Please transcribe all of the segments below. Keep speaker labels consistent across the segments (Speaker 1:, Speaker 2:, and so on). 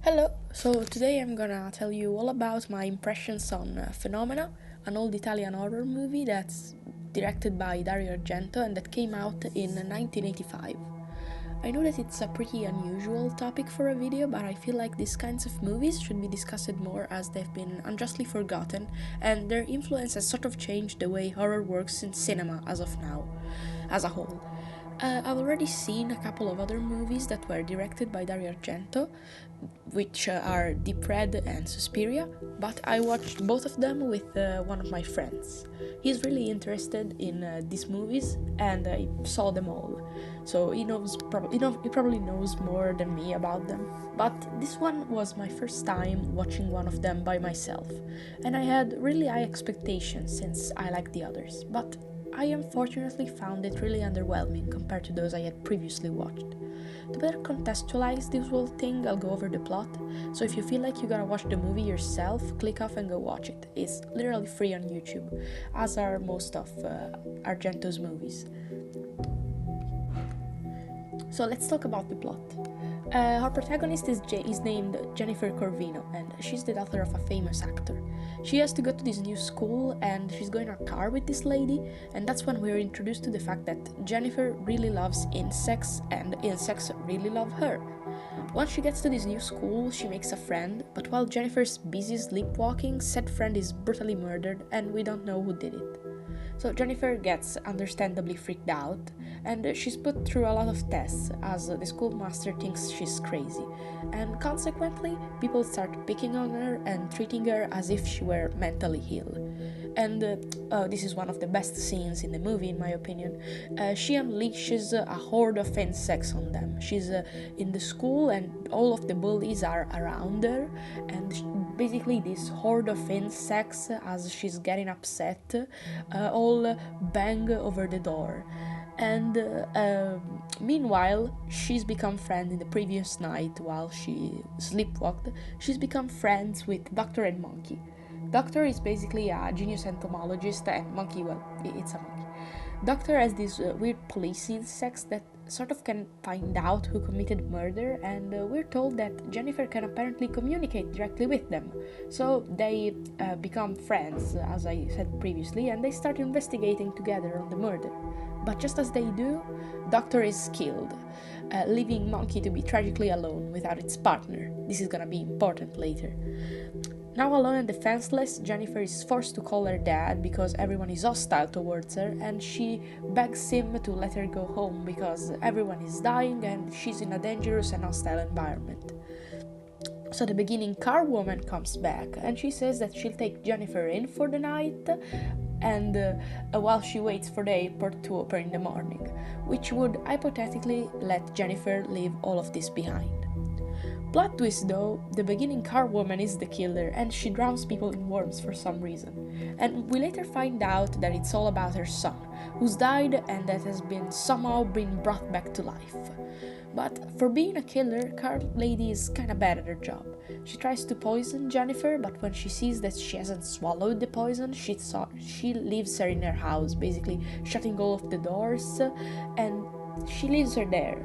Speaker 1: Hello, so today I'm gonna tell you all about my impressions on Phenomena, an old Italian horror movie that's directed by Dario Argento and that came out in 1985. I know that it's a pretty unusual topic for a video, but I feel like these kinds of movies should be discussed more as they've been unjustly forgotten, and their influence has sort of changed the way horror works in cinema as of now, as a whole. I've already seen a couple of other movies that were directed by Dario Argento, which are Deep Red and Suspiria, but I watched both of them with one of my friends. He's really interested in these movies, and I saw them all, so he probably knows more than me about them. But this one was my first time watching one of them by myself, and I had really high expectations since I like the others, but I unfortunately found it really underwhelming compared to those I had previously watched. To better contextualize this whole thing, I'll go over the plot, so if you feel like you gotta watch the movie yourself, click off and go watch it. It's literally free on YouTube, as are most of Argento's movies. So let's talk about the plot. Our protagonist is named Jennifer Corvino, and she's the daughter of a famous actor. She has to go to this new school, and she's going in a car with this lady, and that's when we're introduced to the fact that Jennifer really loves insects, and insects really love her. Once she gets to this new school, she makes a friend, but while Jennifer's busy sleepwalking, said friend is brutally murdered, and we don't know who did it. So Jennifer gets understandably freaked out, and she's put through a lot of tests as the schoolmaster thinks she's crazy, and consequently people start picking on her and treating her as if she were mentally ill. And this is one of the best scenes in the movie, in my opinion. She unleashes a horde of insects on them. She's in the school, and all of the bullies are around her, and basically this horde of insects, as she's getting upset, all bang over the door. And meanwhile, she's become friends in the previous night while she sleepwalked. She's become friends with Doctor and Monkey. Doctor is basically a genius entomologist, and Monkey, well, it's a monkey. Doctor has these weird police insects that sort of can find out who committed murder, and we're told that Jennifer can apparently communicate directly with them. So they become friends, as I said previously, and they start investigating together on the murder. But just as they do, Doctor is killed, leaving Monkey to be tragically alone without its partner. This is gonna be important later. Now alone and defenseless, Jennifer is forced to call her dad because everyone is hostile towards her, and she begs him to let her go home because everyone is dying and she's in a dangerous and hostile environment. So the beginning car woman comes back, and she says that she'll take Jennifer in for the night, and while she waits for the airport to open in the morning, which would hypothetically let Jennifer leave all of this behind. Plot twist though, the beginning car woman is the killer, and she drowns people in worms for some reason. And we later find out that it's all about her son, who's died and that has been somehow been brought back to life. But for being a killer, Car Lady is kinda bad at her job. She tries to poison Jennifer, but when she sees that she hasn't swallowed the poison, she leaves her in her house, basically shutting all of the doors, and she leaves her there.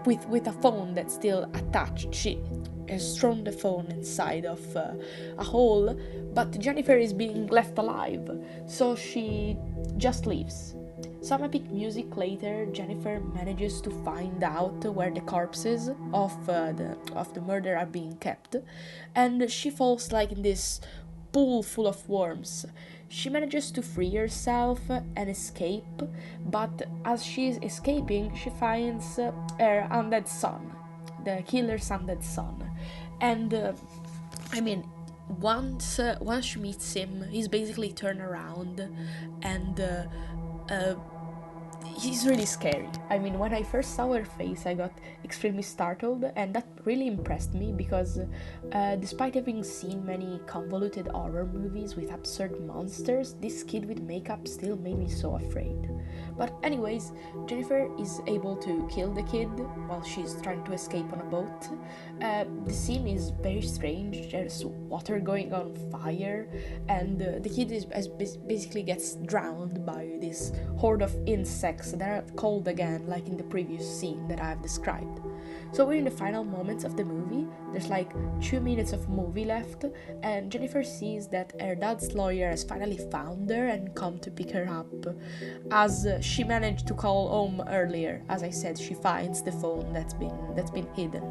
Speaker 1: With a phone that's still attached. She has thrown the phone inside of a hole, but Jennifer is being left alive, so she just leaves. Some epic music later, Jennifer manages to find out where the corpses of the murder are being kept, and she falls like in this pool full of worms. She manages to free herself and escape, but as she's escaping, she finds her undead son, the killer's undead son. And once she meets him, he's basically turned around, and he's really scary. I mean, when I first saw her face, I got extremely startled, and that really impressed me because despite having seen many convoluted horror movies with absurd monsters, this kid with makeup still made me so afraid. But anyways, Jennifer is able to kill the kid while she's trying to escape on a boat. The scene is very strange. There's water going on fire, and the kid basically gets drowned by this horde of insects that are cold again, like in the previous scene that I've described. So we're in the final moments of the movie. There's like 2 minutes of movie left, and Jennifer sees that her dad's lawyer has finally found her and come to pick her up, as she managed to call home earlier. As I said, she finds the phone that's been hidden.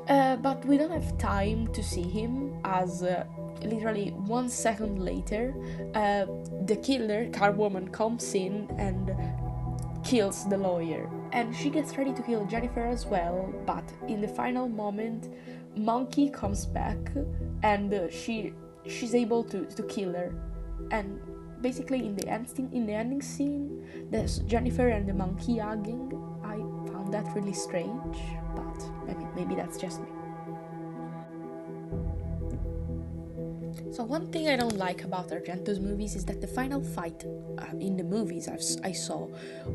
Speaker 1: But we don't have time to see him, as literally 1 second later, the killer, Carwoman, comes in and kills the lawyer. And she gets ready to kill Jennifer as well, but in the final moment, Monkey comes back and she's able to kill her. And basically in the ending scene, there's Jennifer and the monkey hugging. I found that really strange, but I mean, maybe that's just me. So one thing I don't like about Argento's movies is that the final fight in the movies I saw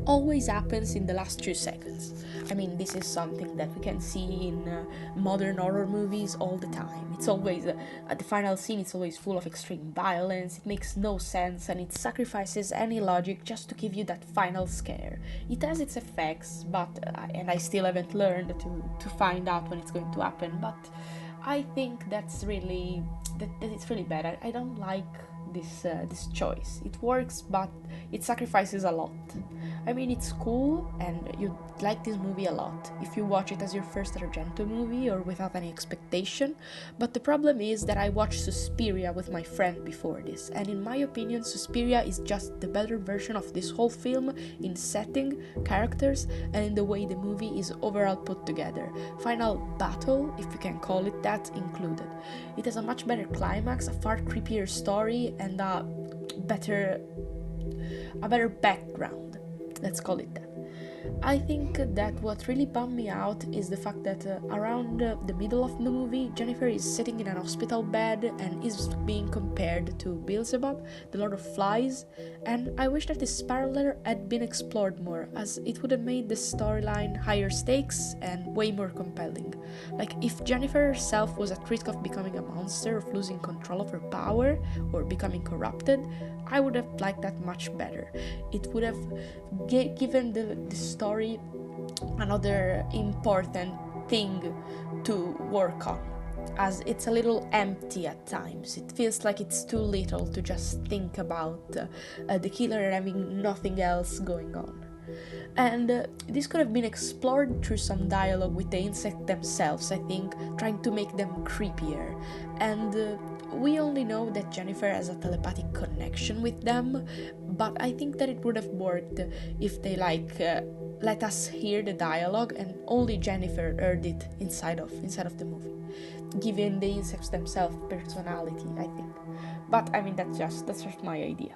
Speaker 1: always happens in the last 2 seconds. I mean, this is something that we can see in modern horror movies all the time. It's always, at the final scene, it's always full of extreme violence, it makes no sense, and it sacrifices any logic just to give you that final scare. It has its effects, but, and I still haven't learned to find out when it's going to happen, but I think that's really that it's really bad. I don't like this choice. It works, but it sacrifices a lot. I mean, it's cool, and you like this movie a lot if you watch it as your first Argento movie or without any expectation. But the problem is that I watched Suspiria with my friend before this, and in my opinion, Suspiria is just the better version of this whole film in setting, characters, and in the way the movie is overall put together. Final battle, if you can call it that, included. It has a much better climax, a far creepier story, and a better background. Let's call it that. I think that what really bummed me out is the fact that around the middle of the movie, Jennifer is sitting in an hospital bed and is being compared to Beelzebub, the Lord of Flies, and I wish that this parallel had been explored more, as it would have made the storyline higher stakes and way more compelling. Like, if Jennifer herself was at risk of becoming a monster, of losing control of her power, or becoming corrupted, I would have liked that much better. It would have given the story another important thing to work on, as it's a little empty at times. It feels like it's too little to just think about the killer having nothing else going on. And this could have been explored through some dialogue with the insects themselves, I think, trying to make them creepier. And we only know that Jennifer has a telepathic connection with them, but I think that it would have worked if they let us hear the dialogue and only Jennifer heard it inside of the movie, giving the insects themselves personality, I think. But I mean, that's just my idea.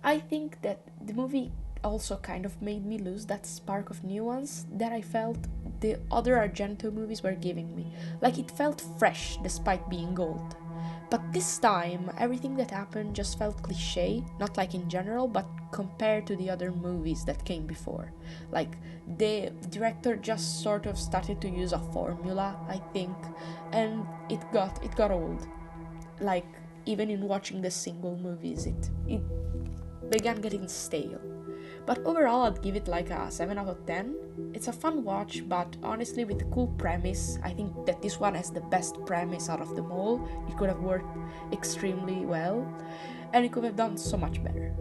Speaker 1: I think that the movie also kind of made me lose that spark of nuance that I felt the other Argento movies were giving me. Like, it felt fresh despite being old. But this time, everything that happened just felt cliché, not like in general, but compared to the other movies that came before. Like, the director just sort of started to use a formula, I think, and it got old. Like, even in watching the single movies, it began getting stale. But overall, I'd give it like a 7 out of 10. It's a fun watch, but honestly, with a cool premise, I think that this one has the best premise out of them all. It could have worked extremely well, and it could have done so much better.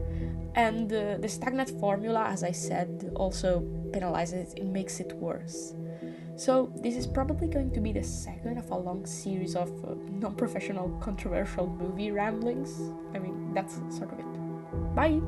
Speaker 1: And the stagnant formula, as I said, also penalizes it and makes it worse. So this is probably going to be the second of a long series of non-professional controversial movie ramblings. I mean, that's sort of it. Bye!